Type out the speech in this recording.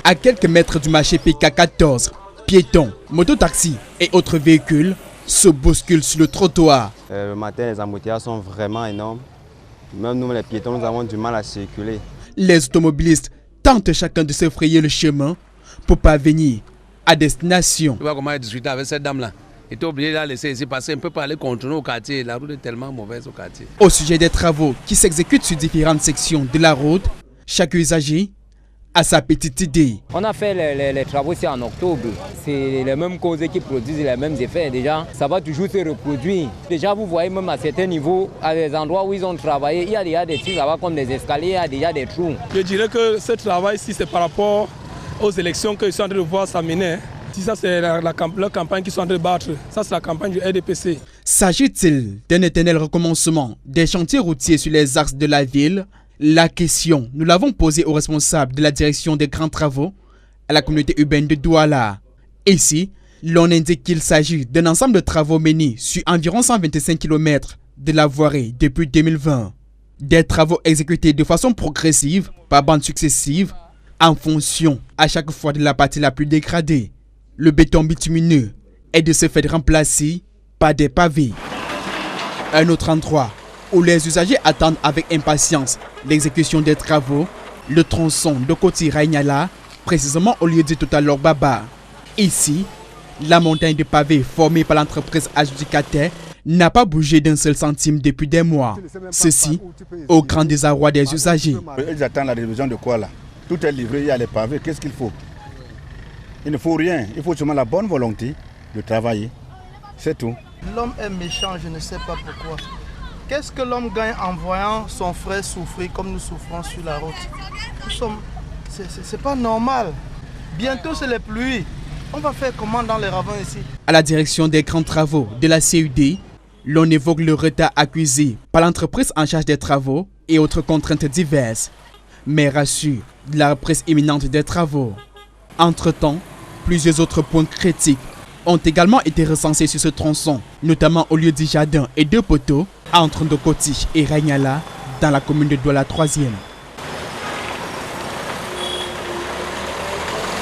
À quelques mètres du marché PK14, piétons, mototaxis et autres véhicules se bousculent sur le trottoir. Le matin, les embouteillages sont vraiment énormes. Même nous, les piétons, nous avons du mal à circuler. Les automobilistes tentent chacun de se frayer le chemin pour parvenir à destination. Tu vois comment discuter avec cette dame-là. Il était obligé de la laisser ici parce qu'on ne peut pas aller contourner au quartier. La route est tellement mauvaise au quartier. Au sujet des travaux qui s'exécutent sur différentes sections de la route, chaque usager a sa petite idée. On a fait les travaux ici en octobre. C'est les mêmes causes qui produisent les mêmes effets. Déjà, ça va toujours se reproduire. Déjà, vous voyez même à certains niveaux, à des endroits où ils ont travaillé, il y a déjà des trucs là-bas comme des escaliers, il y a déjà des trous. Je dirais que ce travail-ci, c'est par rapport aux élections qu'ils sont en train de voir s'amener. Si ça, c'est leur campagne qu'ils sont en train de battre. Ça, c'est la campagne du RDPC. S'agit-il d'un éternel recommencement des chantiers routiers sur les axes de la ville? La question, nous l'avons posée aux responsables de la direction des grands travaux à la communauté urbaine de Douala. Ici, l'on indique qu'il s'agit d'un ensemble de travaux menés sur environ 125 km de la voirie depuis 2020. Des travaux exécutés de façon progressive, par bandes successives, en fonction à chaque fois de la partie la plus dégradée. Le béton bitumineux est de ce fait remplacé par des pavés. Un autre endroit où les usagers attendent avec impatience l'exécution des travaux, le tronçon de Koti-Raignala, précisément au lieu du Total Baba. Ici, la montagne de pavés formée par l'entreprise adjudicataire n'a pas bougé d'un seul centime depuis des mois. Ceci au grand désarroi des usagers. Ils attendent la révision de quoi là? Tout est livré, il y a les pavés, qu'est-ce qu'il faut? Il ne faut rien, il faut seulement la bonne volonté de travailler. C'est tout. L'homme est méchant, je ne sais pas pourquoi. Qu'est-ce que l'homme gagne en voyant son frère souffrir comme nous souffrons sur la route? C'est pas normal. Bientôt c'est les pluies. On va faire comment dans les ravins ici? À la direction des grands travaux de la CUD, l'on évoque le retard accusé par l'entreprise en charge des travaux et autres contraintes diverses, mais rassure de la reprise imminente des travaux. Entre-temps, plusieurs autres points critiques ont également été recensés sur ce tronçon, notamment au lieu du jardin et deux poteaux entre Ndokoti et Raignala dans la commune de Douala 3e.